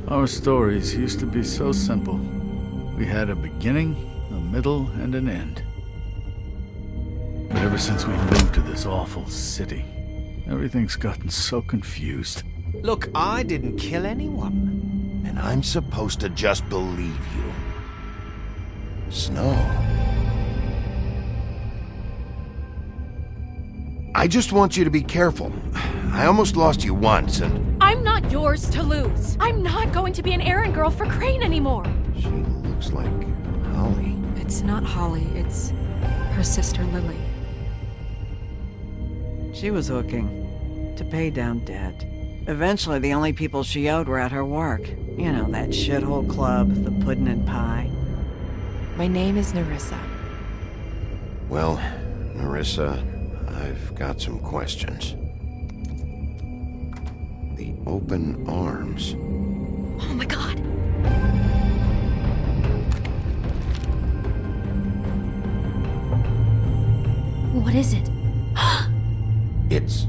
Our stories used to be so simple. We had a beginning, a middle, and an end. But ever since we moved to this awful city, everything's gotten so confused. Look, I didn't kill anyone. And I'm supposed to just believe you. Snow. I just want you to be careful. I almost lost you once, and... I'm not yours to lose. I'm not going to be an errand girl for Crane anymore. She looks like Holly. It's not Holly, it's her sister Lily. She was hooking to pay down debt. Eventually, the only people she owed were at her work. You know, that shithole club, the puddin' and pie. My name is Nerissa. Well, Nerissa, I've got some questions. The open arms. Oh my god. What is it? It's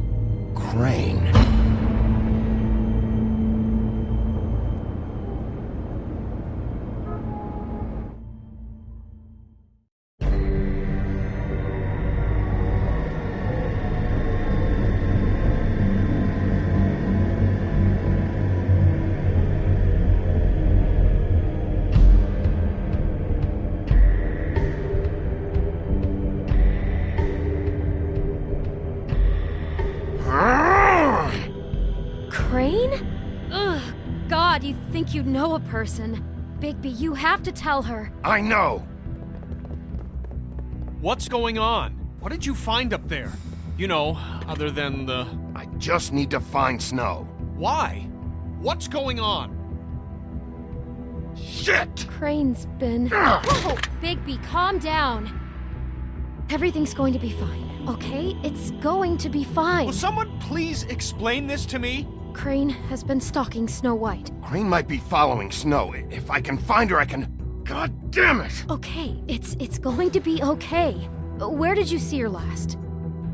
Crane. Crane? Ugh, God, you think you know a person. Bigby, you have to tell her. I know! What's going on? What did you find up there? You know, other than the... I just need to find Snow. Why? What's going on? Shit! Crane's been... Whoa! Bigby, calm down. Everything's going to be fine, okay? It's going to be fine. Will someone please explain this to me? Crane has been stalking Snow White. Crane might be following Snow. If I can find her, I can... God damn it! Okay, it's going to be okay. Where did you see her last?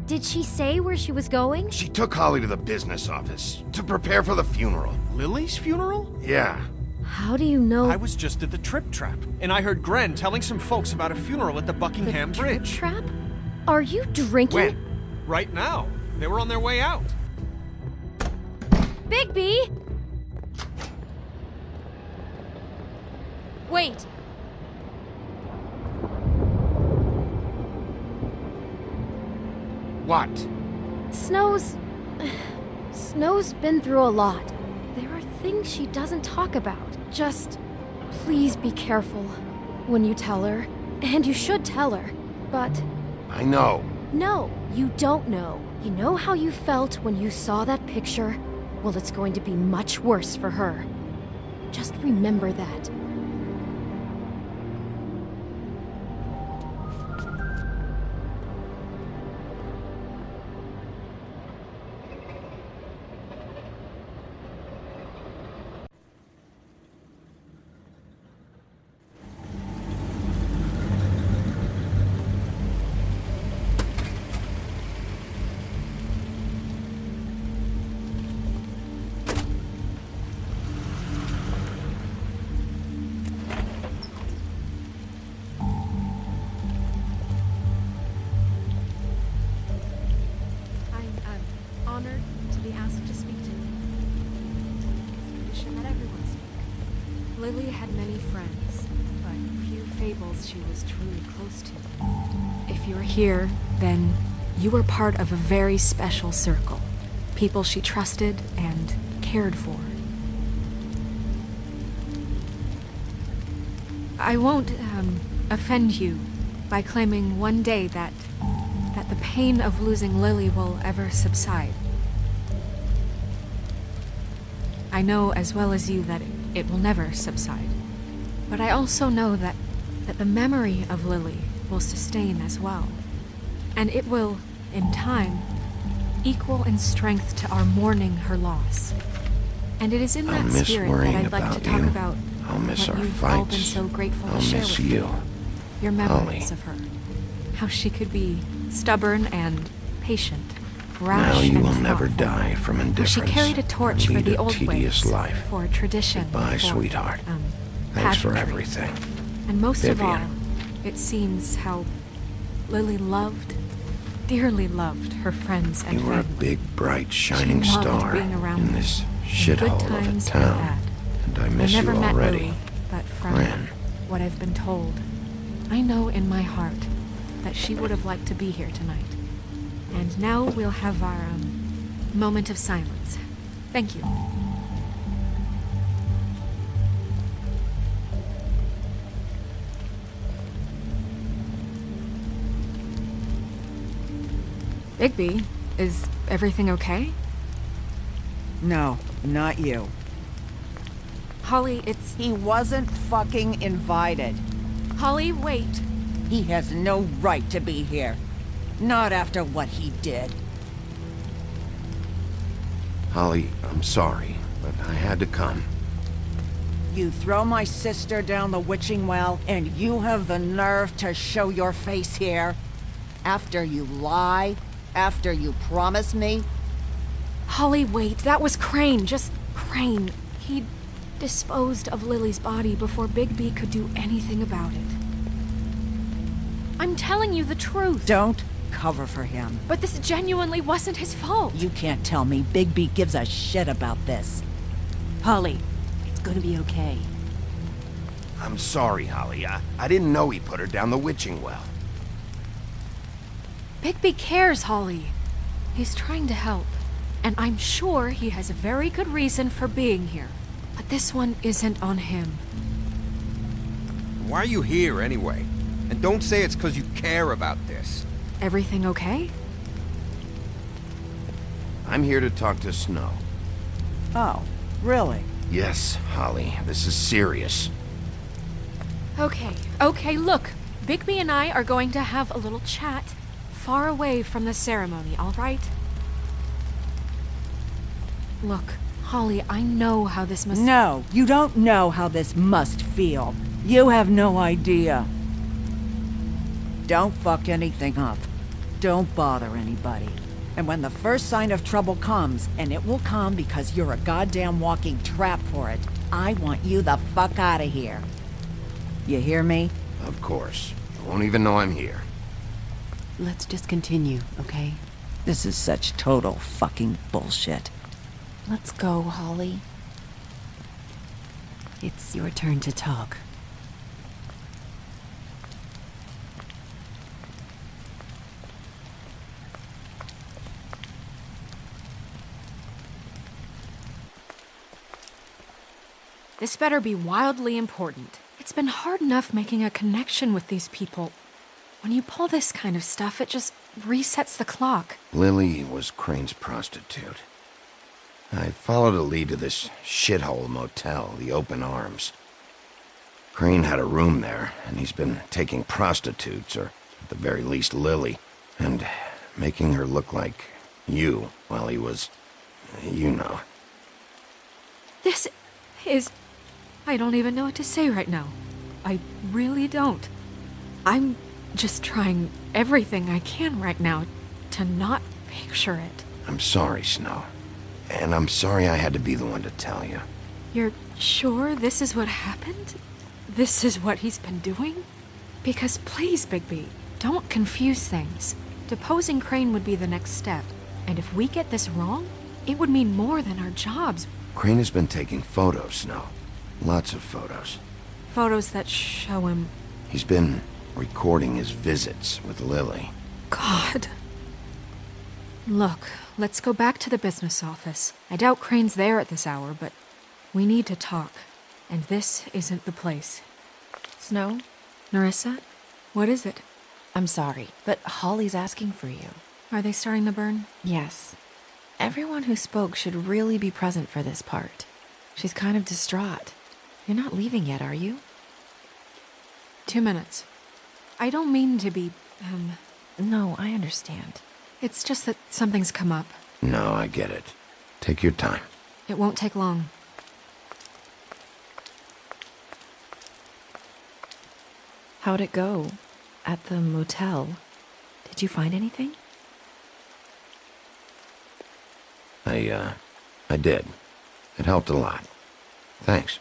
Did she say where she was going? She took Holly to the business office to prepare for the funeral. Lily's funeral? Yeah. How do you know? I was just at the Trip Trap, and I heard Gren telling some folks about a funeral at the Buckingham the Bridge. Trap? Are you drinking? When? Right now. They were on their way out. Bigby! Wait. What? Snow's been through a lot. There are things she doesn't talk about. Just please be careful when you tell her. And you should tell her. But I know. no, you don't know. You know how you felt when you saw that picture? Well, it's going to be much worse for her. Just remember that. Honored to be asked to speak to you. It's tradition that everyone speak. Lily had many friends, but few fables she was truly close to. If you're here, then you were part of a very special circle. People she trusted and cared for. I won't offend you by claiming one day that the pain of losing Lily will ever subside. I know as well as you that it will never subside. But I also know that the memory of Lily will sustain as well. And it will, in time, equal in strength to our mourning her loss. And it is in that spirit that I'd like to talk about I'll miss what our you've all been fights. so grateful I'll to share miss with you. me. Your memories Holly. of her. How she could be stubborn and patient. rash Now you and will never thoughtful. die from How indifference. she carried a torch and for lead the a old tedious ways, life. for tradition, Goodbye, for, sweetheart. Thanks for pageantry. everything. And most of all, Vivian. it seems how Lily loved, dearly loved her friends and You were a family. big, bright, shining She loved star being around in them, this in shithole good of a times and town. bad. And I I miss you never met already. Lily, but from Fran. what I've been told, I know in my heart that she would have liked to be here tonight. And now we'll have our moment of silence. Thank you. Bigby, is everything okay? No, not you. Holly, it's... He wasn't fucking invited. Holly, wait. He has no right to be here. Not after what he did. Holly, I'm sorry, but I had to come. You throw my sister down the witching well, and you have the nerve to show your face here? After you lie? After you promise me? Holly, wait. That was Crane. Just Crane. He disposed of Lily's body before Bigby could do anything about it. I'm telling you the truth. Don't cover for him. But this genuinely wasn't his fault. You can't tell me Bigby gives a shit about this. Holly, it's gonna be okay. I'm sorry, Holly. I didn't know he put her down the witching well. Bigby cares, Holly. He's trying to help. And I'm sure he has a very good reason for being here. But this one isn't on him. Why are you here, anyway? And don't say it's because you care about this. Everything okay? I'm here to talk to Snow. Oh, really? Yes, Holly, this is serious. Okay, look. Bigby and I are going to have a little chat far away from the ceremony, all right? Look, Holly, I know how this must... No, you don't know how this must feel. You have no idea. Don't fuck anything up. Don't bother anybody. And when the first sign of trouble comes, and it will come because you're a goddamn walking trap for it, I want you the fuck out of here. You hear me? Of course. You won't even know I'm here. Let's just continue, okay? This is such total fucking bullshit. Let's go, Holly. It's your turn to talk. This better be wildly important. It's been hard enough making a connection with these people. When you pull this kind of stuff, it just resets the clock. Lily was Crane's prostitute. I followed a lead to this shithole motel, the Open Arms. Crane had a room there, and he's been taking prostitutes, or at the very least Lily, and making her look like you while he was, you know. This is... I don't even know what to say right now. I really don't. I'm just trying everything I can right now to not picture it. I'm sorry, Snow. And I'm sorry I had to be the one to tell you. You're sure this is what happened? This is what he's been doing? Because please, Bigby, don't confuse things. Deposing Crane would be the next step. And if we get this wrong, it would mean more than our jobs. Crane has been taking photos, Snow. Lots of photos. Photos that show him... He's been recording his visits with Lily. God. Look, let's go back to the business office. I doubt Crane's there at this hour, but we need to talk. And this isn't the place. Snow? Narissa? What is it? I'm sorry, but Holly's asking for you. Are they starting the burn? Yes. Everyone who spoke should really be present for this part. She's kind of distraught. You're not leaving yet, are you? 2 minutes. I don't mean to be, No, I understand. It's just that something's come up. No, I get it. Take your time. It won't take long. How'd it go? At the motel? Did you find anything? I did. It helped a lot. Thanks.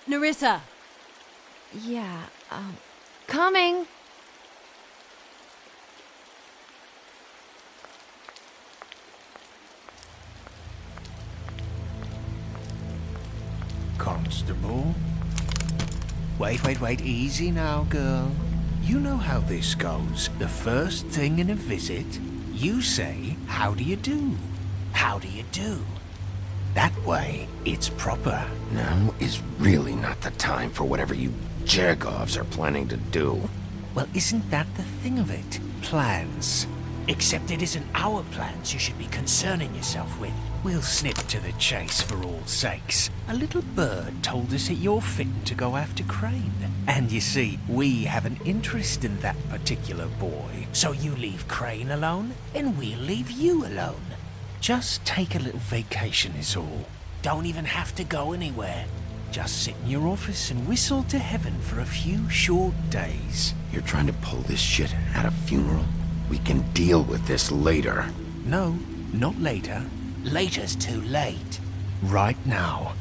Nerissa! Yeah, coming! Constable? Wait, easy now, girl. You know how this goes. The first thing in a visit, you say, how do you do? How do you do? That way, it's proper. Now is really not the time for whatever you Jergovs are planning to do. Well, isn't that the thing of it? Plans. Except it isn't our plans you should be concerning yourself with. We'll snip to the chase for all sakes. A little bird told us that you're fitting to go after Crane. And you see, we have an interest in that particular boy. So you leave Crane alone, and we'll leave you alone. Just take a little vacation is all. Don't even have to go anywhere. Just sit in your office and whistle to heaven for a few short days. You're trying to pull this shit at a funeral? We can deal with this later. No, not later. Later's too late. Right now.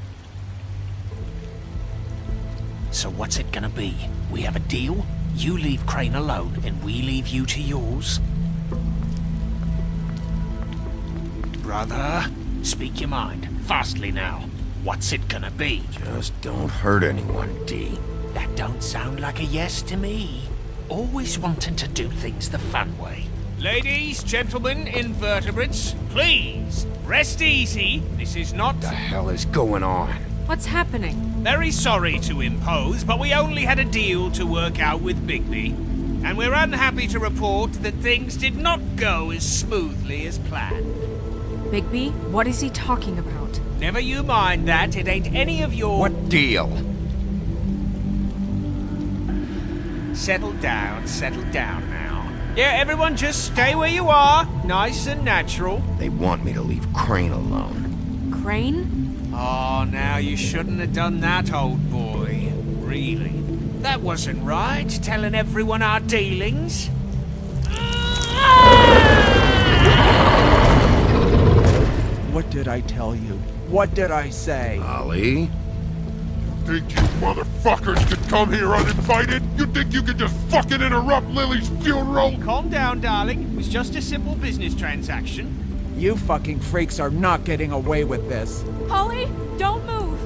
So what's it gonna be? We have a deal? You leave Crane alone and we leave you to yours? Brother, speak your mind. Fastly now. What's it gonna be? Just don't hurt anyone, D. That don't sound like a yes to me. Always wanting to do things the fun way. Ladies, gentlemen, invertebrates, please, rest easy. This is not... What the hell is going on? What's happening? Very sorry to impose, but we only had a deal to work out with Bigby. And we're unhappy to report that things did not go as smoothly as planned. Bigby, what is he talking about? Never you mind that, it ain't any of your... What deal? Settle down now. Yeah, everyone just stay where you are. Nice and natural. They want me to leave Crane alone. Crane? Oh, now you shouldn't have done that, old boy. Really. That wasn't right, telling everyone our dealings. What did I tell you? What did I say? Ollie? Think you motherfuckers could come here uninvited? You think you could just fucking interrupt Lily's funeral? Calm down, darling. It was just a simple business transaction. You fucking freaks are not getting away with this. Holly, don't move!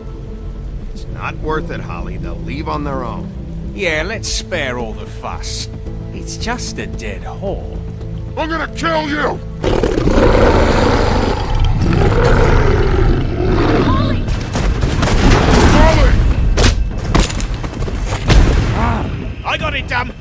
It's not worth it, Holly. They'll leave on their own. Yeah, let's spare all the fuss. It's just a dead hole. I'm gonna kill you! Holly! Holly! I got it, damn!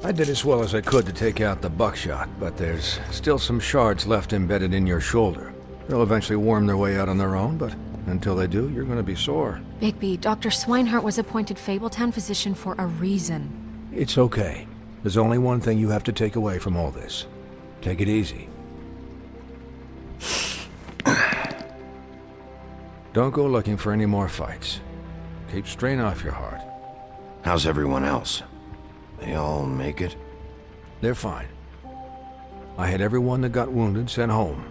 I did as well as I could to take out the buckshot, but there's still some shards left embedded in your shoulder. They'll eventually worm their way out on their own, but until they do, you're gonna be sore. Bigby, Dr. Swinehart was appointed Fabletown physician for a reason. It's okay. There's only one thing you have to take away from all this. Take it easy. Don't go looking for any more fights. Keep strain off your heart. How's everyone else? They all make it? They're fine. I had everyone that got wounded sent home.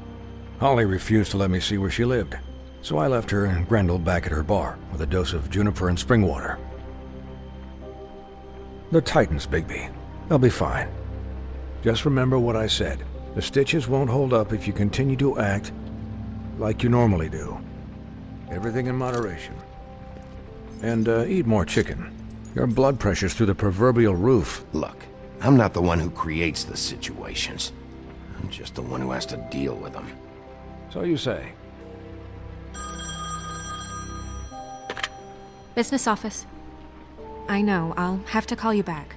Holly refused to let me see where she lived, so I left her and Grendel back at her bar with a dose of juniper and spring water. They're Titans, Bigby. They'll be fine. Just remember what I said. The stitches won't hold up if you continue to act like you normally do. Everything in moderation. And eat more chicken. Your blood pressure's through the proverbial roof. Look, I'm not the one who creates the situations. I'm just the one who has to deal with them. So you say. Business office. I know, I'll have to call you back.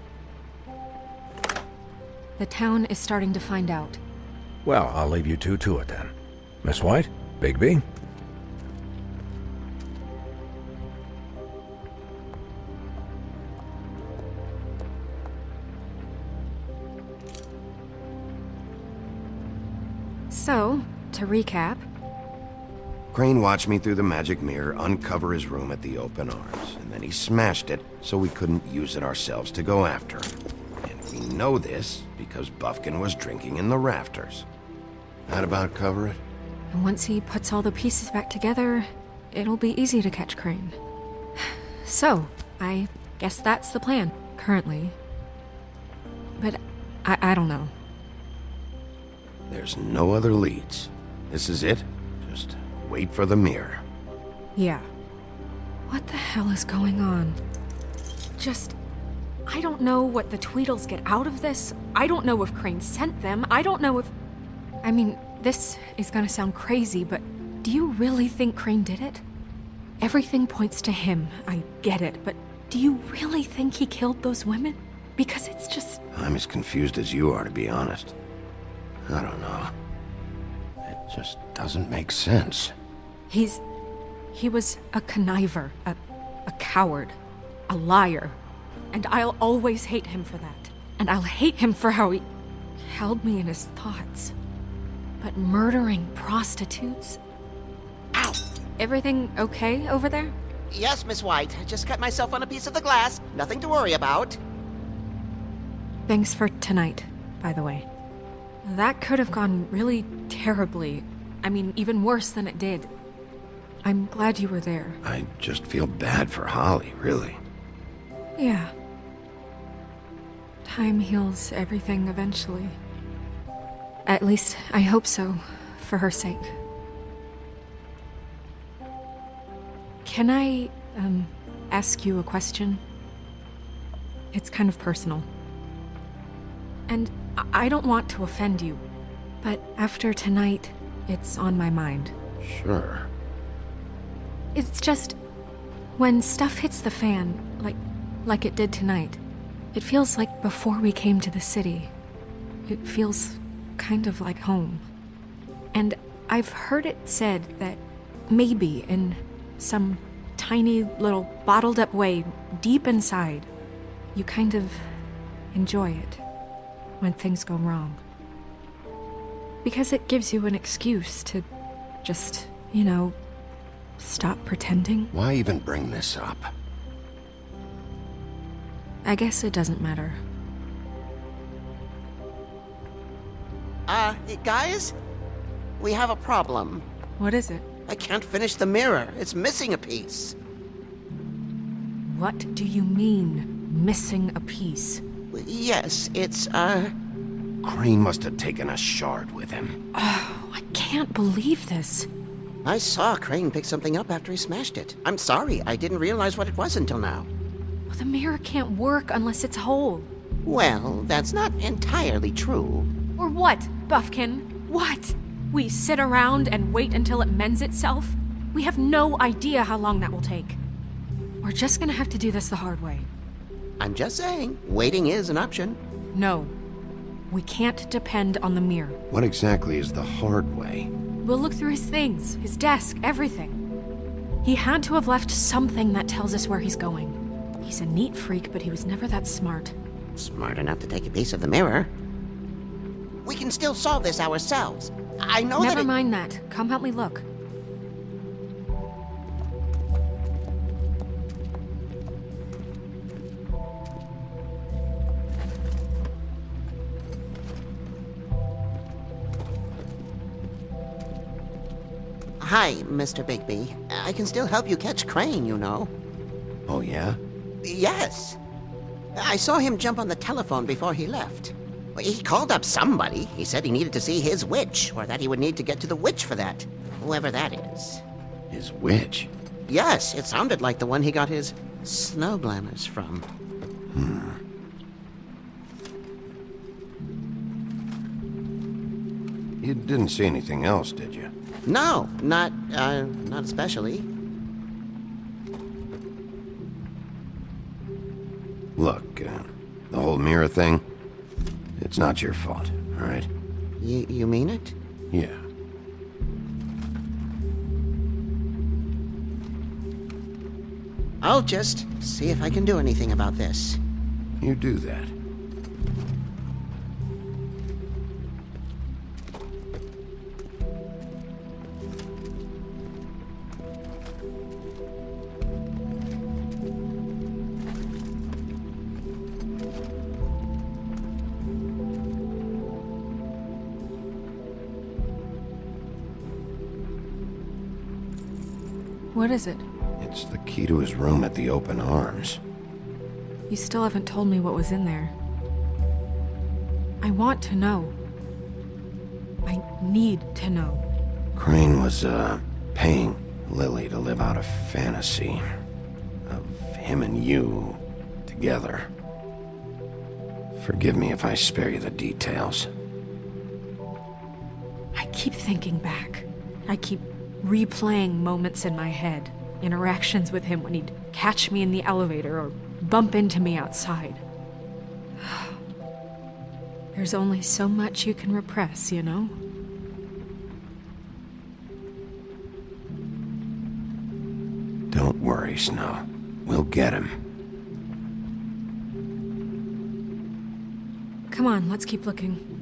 The town is starting to find out. Well, I'll leave you two to it then. Miss White, Bigby. So, to recap... Crane watched me through the magic mirror uncover his room at the open arms, and then he smashed it so we couldn't use it ourselves to go after him. And we know this because Buffkin was drinking in the rafters. That about cover it? And once he puts all the pieces back together, it'll be easy to catch Crane. So, I guess that's the plan, currently. But I don't know. There's no other leads. This is it. Just wait for the mirror. Yeah. What the hell is going on? I don't know what the Tweedles get out of this. I don't know if Crane sent them. I don't know if... I mean, this is gonna sound crazy, but do you really think Crane did it? Everything points to him, I get it, but do you really think he killed those women? Because it's just... I'm as confused as you are, to be honest. I don't know. It just doesn't make sense. He was a conniver, a coward, a liar. And I'll always hate him for that. And I'll hate him for how he held me in his thoughts. But murdering prostitutes? Ow! Everything okay over there? Yes, Miss White. I just cut myself on a piece of the glass. Nothing to worry about. Thanks for tonight, by the way. That could have gone really terribly. I mean, even worse than it did. I'm glad you were there. I just feel bad for Holly, really. Yeah. Time heals everything eventually. At least, I hope so, for her sake. Can I, ask you a question? It's kind of personal. And I don't want to offend you, but after tonight, it's on my mind. Sure. It's just, when stuff hits the fan, like it did tonight, it feels like before we came to the city. It feels kind of like home. And I've heard it said that maybe in some tiny little bottled up way deep inside, you kind of enjoy it when things go wrong. Because it gives you an excuse to just, stop pretending. Why even bring this up? I guess it doesn't matter. Guys? We have a problem. What is it? I can't finish the mirror. It's missing a piece. What do you mean, missing a piece? Yes, it's, Crane must have taken a shard with him. Oh, I can't believe this. I saw Crane pick something up after he smashed it. I'm sorry, I didn't realize what it was until now. Well, the mirror can't work unless it's whole. Well, that's not entirely true. Or what, Buffkin? What? We sit around and wait until it mends itself? We have no idea how long that will take. We're just gonna have to do this the hard way. I'm just saying, waiting is an option. No. We can't depend on the mirror. What exactly is the hard way? We'll look through his things, his desk, everything. He had to have left something that tells us where he's going. He's a neat freak, but he was never that smart. Smart enough to take a piece of the mirror. We can still solve this ourselves. I know that Never mind that. Come help me look. Hi, Mr. Bigby. I can still help you catch Crane, you know. Oh, yeah? Yes. I saw him jump on the telephone before he left. He called up somebody. He said he needed to see his witch, or that he would need to get to the witch for that. Whoever that is. His witch? Yes, it sounded like the one he got his snow glamours from. You didn't see anything else, did you? No, not especially. Look, the whole mirror thing, it's not your fault, all right? You mean it? Yeah. I'll just see if I can do anything about this. You do that. What is it? It's the key to his room at the Open Arms. You still haven't told me what was in there. I want to know. I need to know. Crane was, paying Lily to live out a fantasy of him and you together. Forgive me if I spare you the details. I keep thinking back. I keep replaying moments in my head. Interactions with him when he'd catch me in the elevator or bump into me outside. There's only so much you can repress, you know? Don't worry, Snow. We'll get him. Come on, let's keep looking.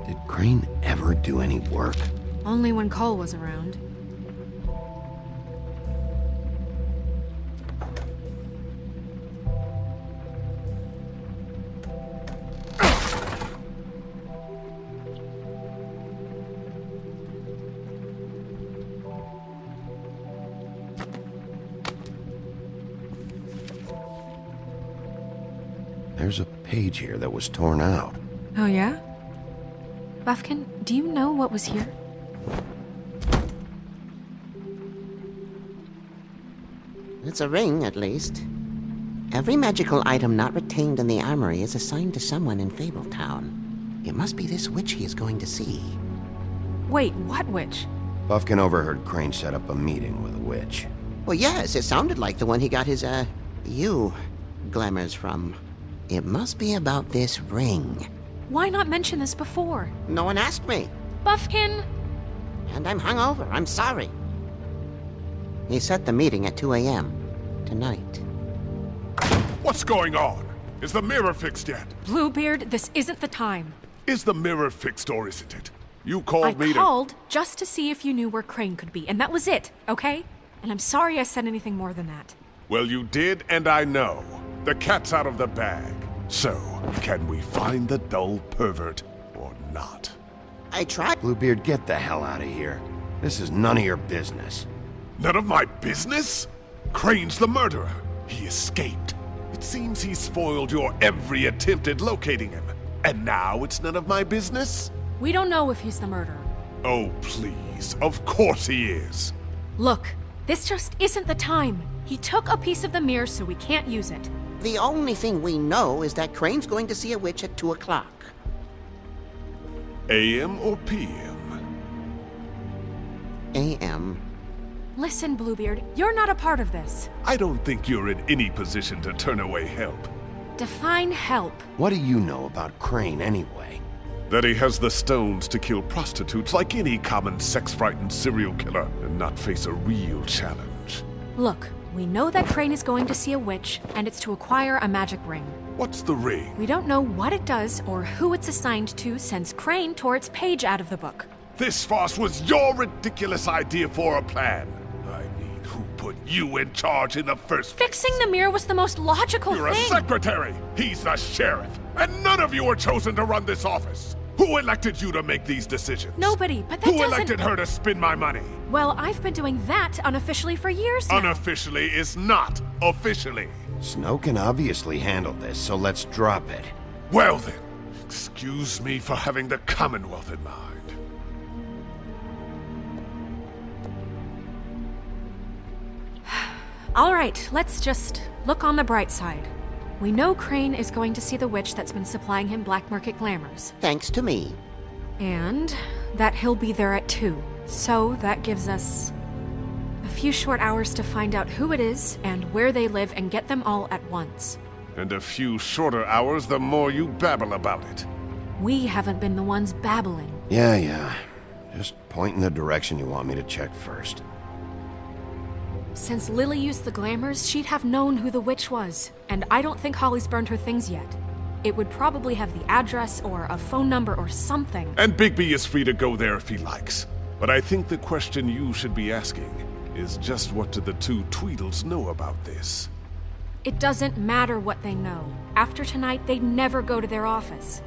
Did Crane ever do any work? Only when Cole was around. There's a page here that was torn out. Oh, yeah? Buffkin, do you know what was here? It's a ring, at least. Every magical item not retained in the armory is assigned to someone in Fabletown. It must be this witch he is going to see. Wait, what witch? Buffkin overheard Crane set up a meeting with a witch. Well, yes, it sounded like the one he got his, glamours from. It must be about this ring. Why not mention this before? No one asked me. Buffkin! And I'm hungover. I'm sorry. He set the meeting at 2 a.m. tonight. What's going on? Is the mirror fixed yet? Bluebeard, this isn't the time. Is the mirror fixed or isn't it? You called me I called just to see if you knew where Crane could be, and that was it, okay? And I'm sorry I said anything more than that. Well, you did, and I know. The cat's out of the bag. So, can we find the dull pervert or not? I tried. Bluebeard, get the hell out of here. This is none of your business. None of my business? Crane's the murderer. He escaped. It seems he spoiled your every attempt at locating him. And now it's none of my business? We don't know if he's the murderer. Oh, please. Of course he is. Look, this just isn't the time. He took a piece of the mirror, so we can't use it. The only thing we know is that Crane's going to see a witch at 2 o'clock. AM or PM? AM. Listen, Bluebeard, you're not a part of this. I don't think you're in any position to turn away help. Define help. What do you know about Crane anyway? That he has the stones to kill prostitutes like any common sex-frightened serial killer and not face a real challenge. Look, we know that Crane is going to see a witch, and it's to acquire a magic ring. What's the ring? We don't know what it does or who it's assigned to since Crane tore its page out of the book. This farce was your ridiculous idea for a plan. I mean, who put you in charge in the first place? Fixing the mirror was the most logical You're thing. a secretary! He's the sheriff! And none of you were chosen to run this office! Who elected you to make these decisions? Nobody, but that Who doesn't... elected her to spend my money? Well, I've been doing that unofficially for years now. Unofficially is not officially. Snow can obviously handle this, so let's drop it. Well then, excuse me for having the Commonwealth in mind. All right, let's just look on the bright side. We know Crane is going to see the witch that's been supplying him black market glamours. Thanks to me. And that he'll be there at 2. So that gives us a few short hours to find out who it is and where they live and get them all at once. And a few shorter hours the more you babble about it. We haven't been the ones babbling. Yeah. Just point in the direction you want me to check first. Since Lily used the glamours, she'd have known who the witch was. And I don't think Holly's burned her things yet. It would probably have the address or a phone number or something. And Bigby is free to go there if he likes. But I think the question you should be asking is just what do the two Tweedles know about this? It doesn't matter what they know. After tonight, they'd never go to their office.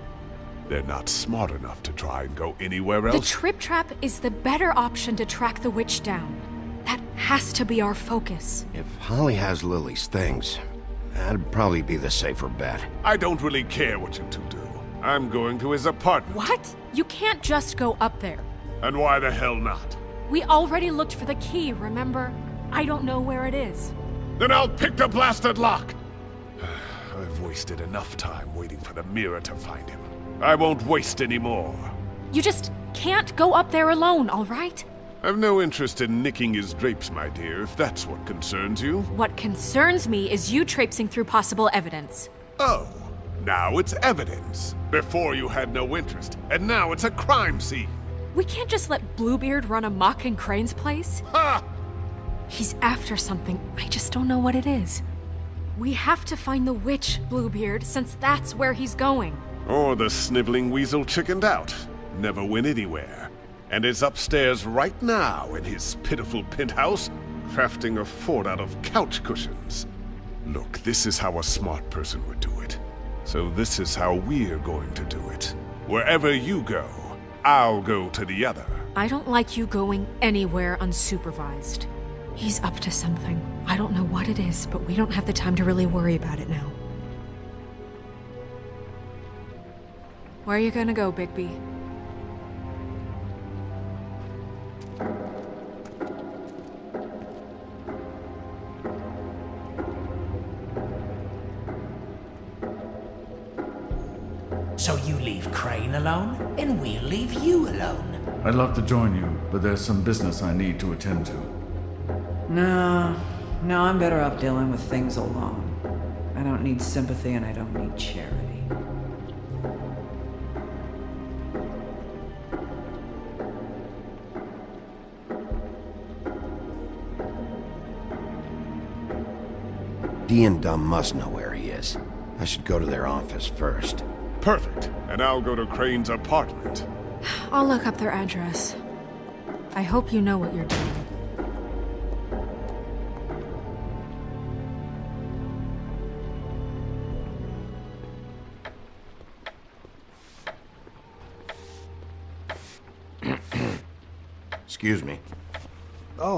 They're not smart enough to try and go anywhere The else. Trip Trap is the better option to track the witch down. That has to be our focus. If Holly has Lily's things, that'd probably be the safer bet. I don't really care what you two do. I'm going to his apartment. What? You can't just go up there. And why the hell not? We already looked for the key, remember? I don't know where it is. Then I'll pick the blasted lock! I've wasted enough time waiting for the mirror to find him. I won't waste any more. You just can't go up there alone, all right? I've no interest in nicking his drapes, my dear, if that's what concerns you. What concerns me is you traipsing through possible evidence. Oh, now it's evidence. Before you had no interest, and now it's a crime scene. We can't just let Bluebeard run amok in Crane's place. Ha! He's after something. I just don't know what it is. We have to find the witch, Bluebeard, since that's where he's going. Or the sniveling weasel chickened out. Never went anywhere. And is upstairs right now in his pitiful penthouse, crafting a fort out of couch cushions. Look, this is how a smart person would do it. So this is how we're going to do it. Wherever you go, I'll go to the other. I don't like you going anywhere unsupervised. He's up to something. I don't know what it is, but we don't have the time to really worry about it now. Where are you gonna go, Bigby? So you leave Crane alone, and we'll leave you alone. I'd love to join you, but there's some business I need to attend to. No, I'm better off dealing with things alone. I don't need sympathy and I don't need charity. Dee and Dumb must know where he is. I should go to their office first. Perfect. And I'll go to Crane's apartment. I'll look up their address. I hope you know what you're doing. Excuse me. Oh,